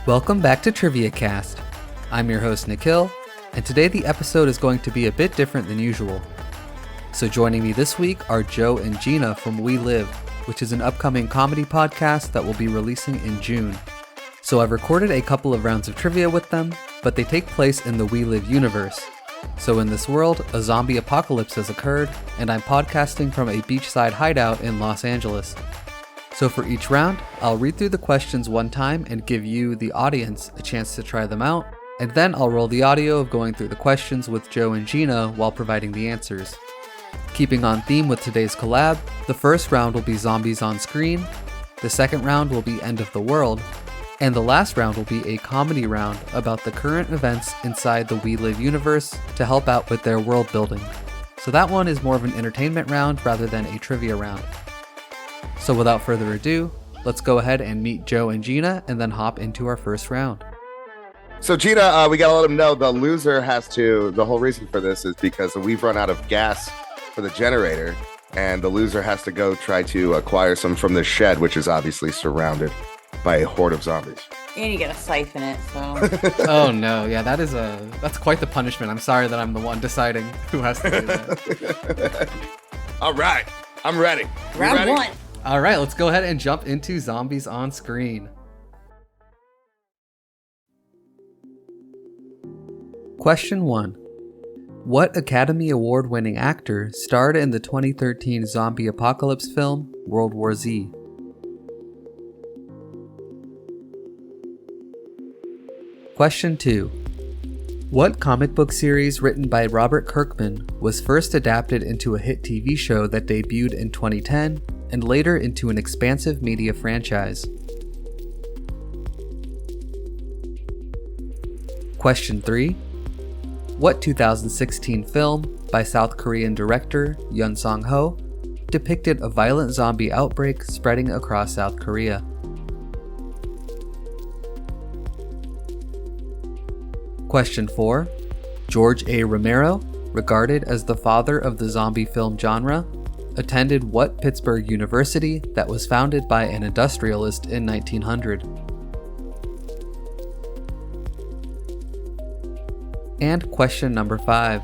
Welcome back to Trivia Cast. I'm your host Nikhil, and today the episode is going to be a bit different than usual. So joining me this week are Joe and Gina from We Live, which is an upcoming comedy podcast that will be releasing in June. So I've recorded a couple of rounds of trivia with them, but they take place in the We Live universe. So in this world, a zombie apocalypse has occurred, and I'm podcasting from a beachside hideout in Los Angeles. So for each round, I'll read through the questions one time and give you, the audience, a chance to try them out, and then I'll roll the audio of going through the questions with Joe and Gina while providing the answers. Keeping on theme with today's collab, the first round will be Zombies on Screen, the second round will be End of the World, and the last round will be a comedy round about the current events inside the We Live universe to help out with their world building. So that one is more of an entertainment round rather than a trivia round. So without further ado, let's go ahead and meet Joe and Gina and then hop into our first round. So Gina, we gotta let them know the loser has to, the whole reason for this is because we've run out of gas for the generator and the loser has to go try to acquire some from the shed, which is obviously surrounded by a horde of zombies. And you gotta siphon it, so. Oh no, yeah, that's quite the punishment. I'm sorry that I'm the one deciding who has to do that. All right, I'm ready. Round one. All right, let's go ahead and jump into Zombies on Screen. Question 1. What Academy Award-winning actor starred in the 2013 zombie apocalypse film World War Z? Question 2. What comic book series written by Robert Kirkman was first adapted into a hit TV show that debuted in 2010 and later into an expansive media franchise? Question 3. What 2016 film by South Korean director Yoon Sang-ho depicted a violent zombie outbreak spreading across South Korea? Question 4. George A. Romero, regarded as the father of the zombie film genre, attended what Pittsburgh University that was founded by an industrialist in 1900? And question number 5.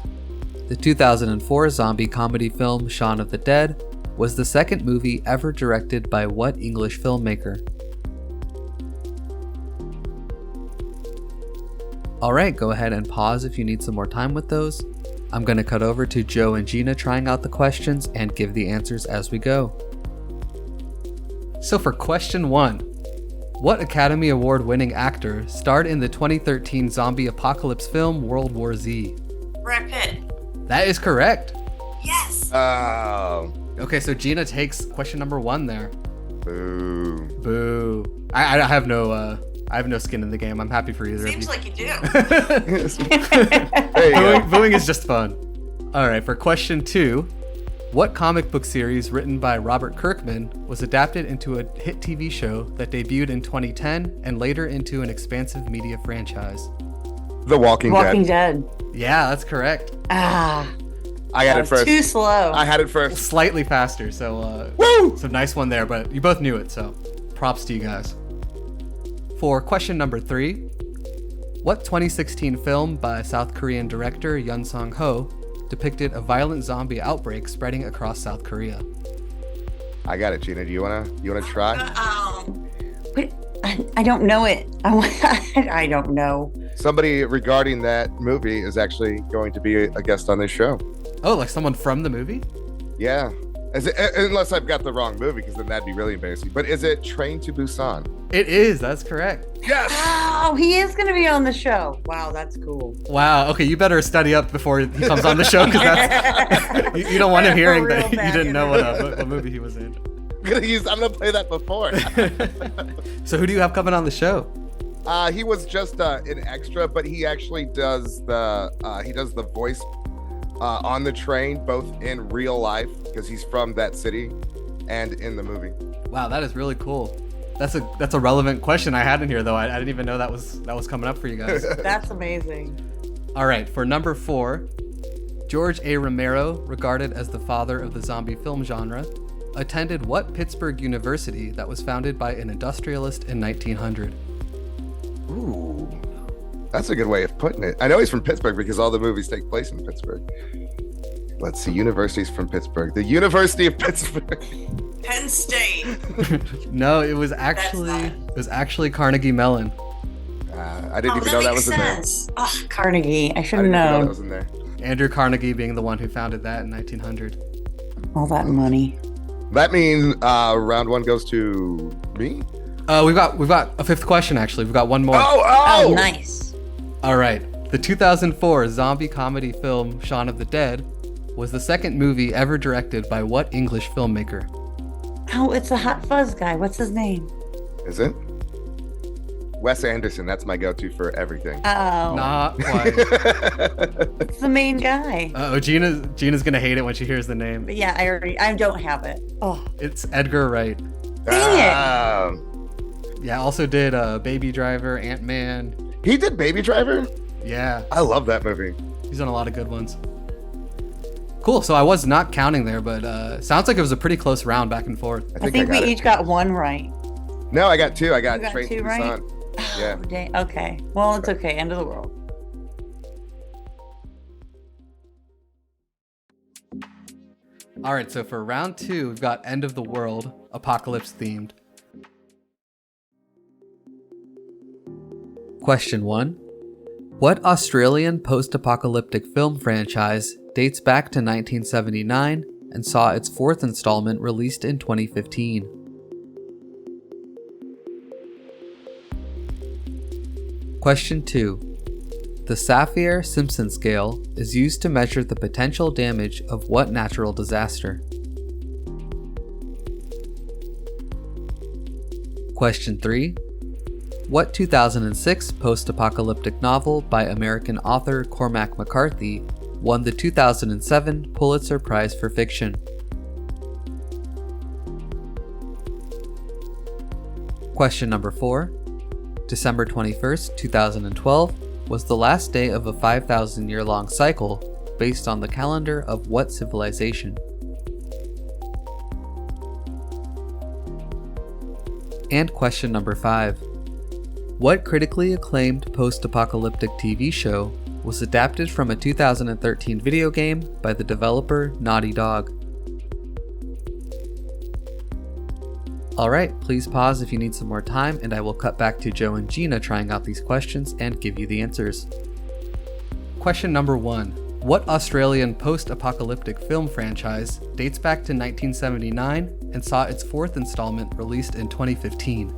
The 2004 zombie comedy film Shaun of the Dead was the second movie ever directed by what English filmmaker? Alright, go ahead and pause if you need some more time with those. I'm going to cut over to Joe and Gina trying out the questions and give the answers as we go. So for question 1, what Academy Award-winning actor starred in the 2013 zombie apocalypse film World War Z? Brad Pitt. That is correct. Yes. Oh. Okay, so Gina takes question number 1 there. Boo. Boo. I have no skin in the game. I'm happy for either Seems of you. like you do. There you go. Booing is just fun. Alright, for question 2, what comic book series written by Robert Kirkman was adapted into a hit TV show that debuted in 2010 and later into an expansive media franchise? The Walking Dead. Dead. Yeah, that's correct. Ah. I had it first. Too slow. I had it first. Slightly faster, so Woo! so nice one there, but you both knew it, so props to you guys. For question number 3, what 2016 film by South Korean director Yoon Sang-ho depicted a violent zombie outbreak spreading across South Korea? I got it, Gina. Do you wanna try? Wait, I don't know it. I don't know. Somebody regarding that movie is actually going to be a guest on this show. Oh, like someone from the movie? Yeah. Unless I've got the wrong movie, because then that'd be really embarrassing. But is it Train to Busan? It is, that's correct. Yes! Oh, he is going to be on the show. Wow, that's cool. Wow, okay, you better study up before he comes on the show, because that's you don't want him hearing that you didn't know what movie he was in. I'm gonna play that before. So who do you have coming on the show? He was just an extra, but he actually does the voice on the train, both in real life, because he's from that city, and in the movie. Wow, that is really cool. That's a relevant question I had in here, though. I didn't even know that was coming up for you guys. That's amazing. All right, for number 4, George A. Romero, regarded as the father of the zombie film genre, attended what Pittsburgh University that was founded by an industrialist in 1900? That's a good way of putting it. I know he's from Pittsburgh because all the movies take place in Pittsburgh. Let's see, universities from Pittsburgh. The University of Pittsburgh. Penn State. No, it was actually Carnegie Mellon. I didn't even know that was in there. Oh, Carnegie. I should I have didn't even know that known. was in there. Andrew Carnegie being the one who founded that in 1900. All that money. That means round one goes to me. We've got a fifth question actually. We've got one more. Oh, nice. All right. The 2004 zombie comedy film Shaun of the Dead was the second movie ever directed by what English filmmaker? Oh, it's the Hot Fuzz guy. What's his name? Is it? Wes Anderson. That's my go-to for everything. Oh, Not quite. it's the main guy. Gina's gonna hate it when she hears the name. But yeah, I don't have it. Oh, It's Edgar Wright. dang Yeah, also did Baby Driver, Ant-Man. He did Baby Driver? Yeah, I love that movie. he's done a lot of good ones. Cool, so I was not counting there, but sounds like it was a pretty close round back and forth. I think we each got one right. No, I got two. I got You got Train two to right? Busan. Yeah. Oh, dang. Okay. Well, it's okay. End of the world. All right, so for round two, we've got End of the World, apocalypse themed. Question 1. What Australian post-apocalyptic film franchise dates back to 1979 and saw its fourth installment released in 2015? Question 2. The Saffir-Simpson scale is used to measure the potential damage of what natural disaster? Question 3. What 2006 post-apocalyptic novel by American author Cormac McCarthy won the 2007 Pulitzer Prize for Fiction? Question number 4. December 21st, 2012 was the last day of a 5,000-year-long cycle based on the calendar of what civilization? And question number 5. What critically acclaimed post-apocalyptic TV show was adapted from a 2013 video game by the developer Naughty Dog? Alright, please pause if you need some more time and I will cut back to Joe and Gina trying out these questions and give you the answers. Question number 1. What Australian post-apocalyptic film franchise dates back to 1979 and saw its fourth installment released in 2015?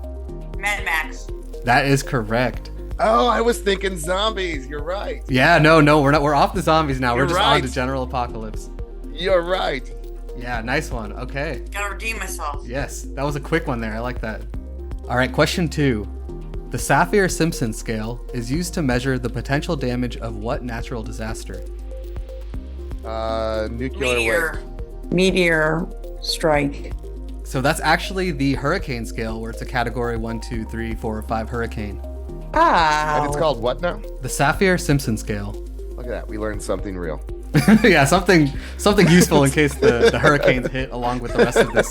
Mad Max. That is correct. Oh, I was thinking zombies. You're right. Yeah, no, we're not. We're off the zombies now. You're we're just right. on to general apocalypse. You're right. Yeah, nice one. Okay. Gotta redeem myself. Yes, that was a quick one there. I like that. All right, question 2. The Saffir-Simpson scale is used to measure the potential damage of what natural disaster? Nuclear Meteor strike. So that's actually the hurricane scale, where it's a category 1, 2, 3, 4, or 5 hurricane. Ah. And it's called what now? The Saffir-Simpson scale. Look at that. We learned something real. Yeah, something useful in case the hurricanes hit along with the rest of this.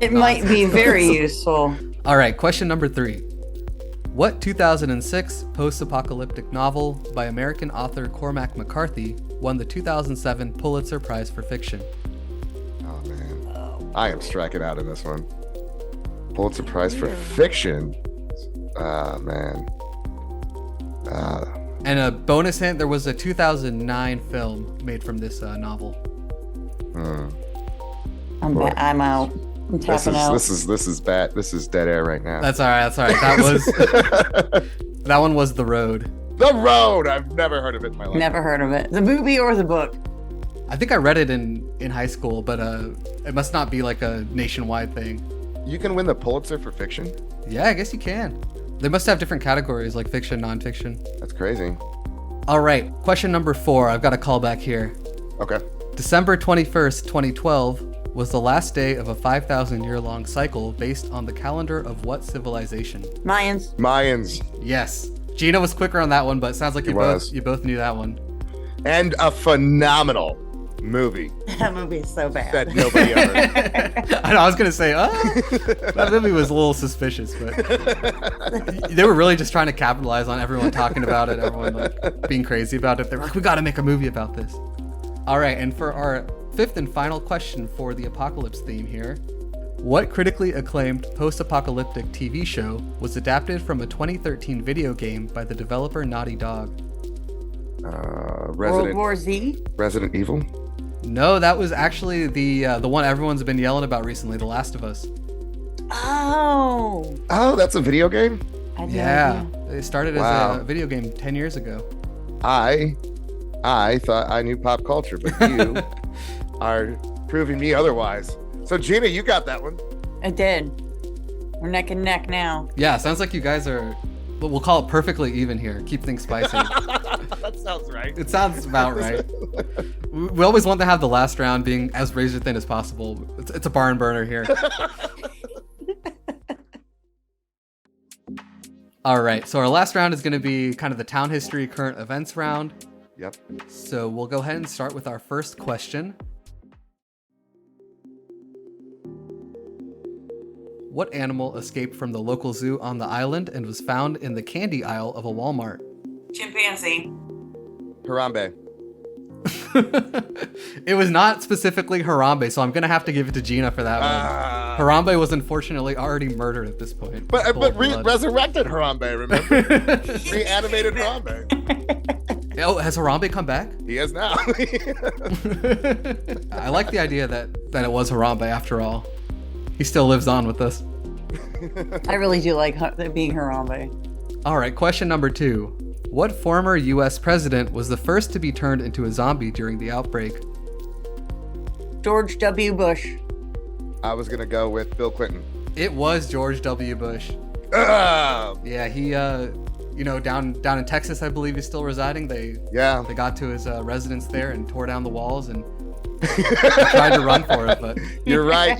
It might be very useful. All right, question number 3. What 2006 post-apocalyptic novel by American author Cormac McCarthy won the 2007 Pulitzer Prize for Fiction? Oh, man. I am striking out in this one. Pulitzer Prize for Fiction. Man. And a bonus hint, there was a 2009 film made from this novel. I'm out. I'm tapping out. This is bad. This is dead air right now. That's all right. That one was The Road. The Road. I've never heard of it in my life. Never heard of it. The movie or the book? I think I read it in high school, but it must not be like a nationwide thing. You can win the Pulitzer for fiction? Yeah, I guess you can. They must have different categories like fiction, nonfiction. That's crazy. All right, question number 4. I've got a callback here. Okay. December 21st, 2012 was the last day of a 5,000-year-long cycle based on the calendar of what civilization? Mayans. Yes. Gina was quicker on that one, but it sounds like you both knew that one. And a phenomenal movie That movie is so bad. that nobody ever. I know, I was gonna say, that movie was a little suspicious, but they were really just trying to capitalize on everyone talking about it, everyone like being crazy about it. They're like, we got to make a movie about this. All right, and for our fifth and final question for the apocalypse theme here, what critically acclaimed post-apocalyptic TV show was adapted from a 2013 video game by the developer Naughty Dog? World War Z? Resident Evil. No, that was actually the one everyone's been yelling about recently, The Last of Us. Oh, That's a video game. I had no Yeah, idea. it started as Wow. a video game 10 years ago. I thought I knew pop culture, but you are proving me otherwise. So Gina, you got that one. I did. We're neck and neck now. Yeah, sounds like you guys are, we'll call it perfectly even here. Keep things spicy. That sounds right. It sounds about right. We always want to have the last round being as razor thin as possible. It's a barn burner here. All right, so our last round is going to be kind of the town history current events round. Yep. So we'll go ahead and start with our first question. What animal escaped from the local zoo on the island and was found in the candy aisle of a Walmart? Chimpanzee. Harambe. It was not specifically Harambe, so I'm going to have to give it to Gina for that one. Harambe was unfortunately already murdered at this point. But Cold blood. resurrected Harambe, remember? Reanimated Harambe. Oh, has Harambe come back? He is now. I like the idea that it was Harambe after all. He still lives on with us. I really do like being Harambe. All right, question number 2. What former U.S. president was the first to be turned into a zombie during the outbreak? George W. Bush. I was gonna go with Bill Clinton. It was George W. Bush. Yeah, he, down in Texas, I believe he's still residing. They got to his residence there and tore down the walls and tried to run for it, but You're right.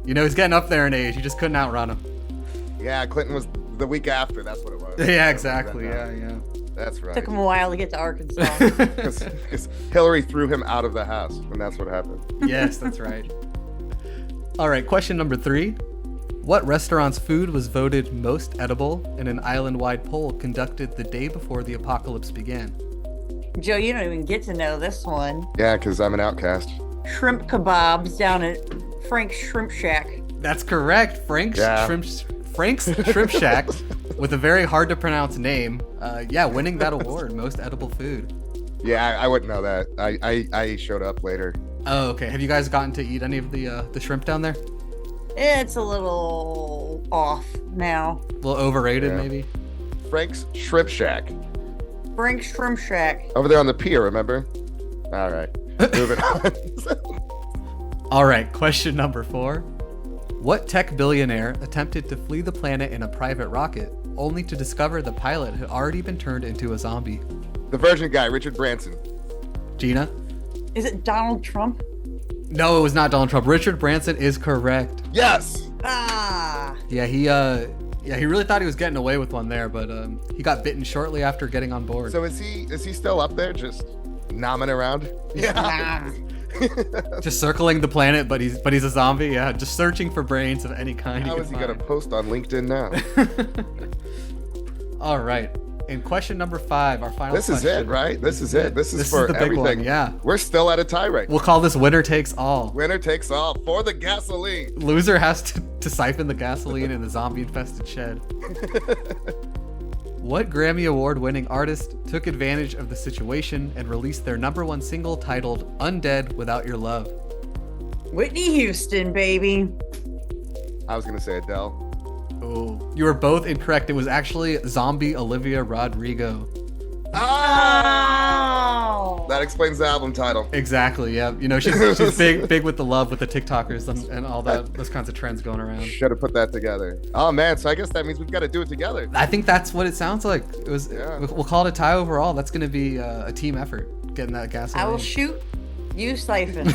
he's getting up there in age. You just couldn't outrun him. Yeah, Clinton was the week after. That's what it was. Yeah, exactly. Yeah. That's right. Took him a while to get to Arkansas. Because Hillary threw him out of the house, and that's what happened. Yes, that's right. All right, question number 3. What restaurant's food was voted most edible in an island-wide poll conducted the day before the apocalypse began? Joe, you don't even get to know this one. Yeah, because I'm an outcast. Shrimp kebabs down at Frank's Shrimp Shack. That's correct. Frank's Shrimp Shack, with a very hard to pronounce name. Winning that award, most edible food. Yeah, I wouldn't know that. I showed up later. Oh, okay. Have you guys gotten to eat any of the shrimp down there? It's a little off now. A little overrated, Yeah. maybe? Frank's Shrimp Shack. Frank's Shrimp Shack. Over there on the pier, remember? All right. Moving on. All right, question number 4. What tech billionaire attempted to flee the planet in a private rocket, only to discover the pilot had already been turned into a zombie? The Virgin guy, Richard Branson. Gina? Is it Donald Trump? No, it was not Donald Trump. Richard Branson is correct. Yes. Ah. Yeah, he really thought he was getting away with one there, but he got bitten shortly after getting on board. So is he still up there, just nomming around? Yeah. Just circling the planet, but he's a zombie. Yeah, just searching for brains of any kind. How is he gonna post on LinkedIn now? All right. And question number 5, our final This is question. it, right? This is it. This is for the big everything. one, yeah. We're still at a tie right now. We'll call this winner takes all. Winner takes all for the gasoline. Loser has to siphon the gasoline in the zombie-infested shed. What Grammy Award-winning artist took advantage of the situation and released their #1 single titled "Undead Without Your Love"? Whitney Houston, baby. I was gonna say Adele. Oh, you were both incorrect. It was actually zombie Olivia Rodrigo. Oh. That explains the album title. Exactly. Yeah. She's big with the love with the TikTokers and all those kinds of trends going around. Should have put that together. Oh man, so I guess that means we've got to do it together. I think that's what it sounds like. It was. Yeah. We'll call it a tie overall. That's going to be a team effort getting that gasoline. I will shoot, you siphon.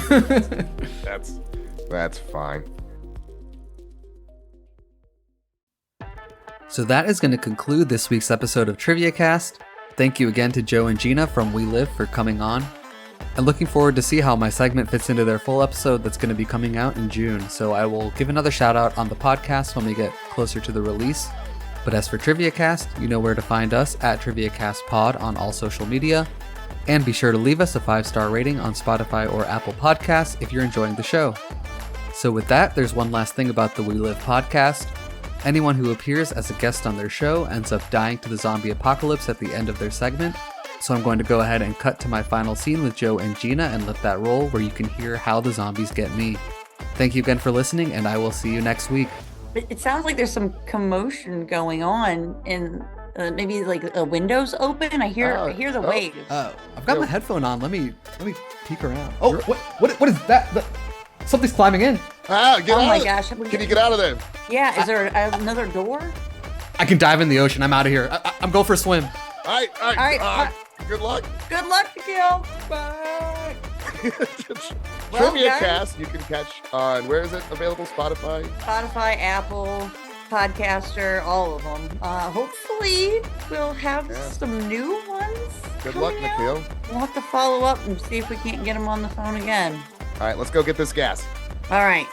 That's fine. So that is going to conclude this week's episode of Trivia Cast. Thank you again to Joe and Gina from We Live for coming on. And looking forward to see how my segment fits into their full episode that's going to be coming out in June. So I will give another shout out on the podcast when we get closer to the release. But as for TriviaCast, you know where to find us at TriviaCastPod on all social media. And be sure to leave us a 5-star rating on Spotify or Apple Podcasts if you're enjoying the show. So with that, there's one last thing about the We Live podcast. Anyone who appears as a guest on their show ends up dying to the zombie apocalypse at the end of their segment. So I'm going to go ahead and cut to my final scene with Joe and Gina and let that roll where you can hear how the zombies get me. Thank you again for listening, and I will see you next week. It sounds like there's some commotion going on in maybe like a window's open. I hear the waves. I've got my headphone on. Let me peek around. Oh, what is that? Something's climbing in. Get Oh out my of gosh. Can you get out of there? Yeah, is there another door? I can dive in the ocean. I'm out of here. I'm going for a swim. All right. All Good luck. Good luck, Nikhil. Bye. Well, Trivia guys. Cast you can catch on, where is it available? Spotify? Spotify, Apple, Podcaster, all of them. Hopefully we'll have some new ones. Good luck, coming out. Nikhil. We'll have to follow up and see if we can't get them on the phone again. All right, let's go get this gas. All right.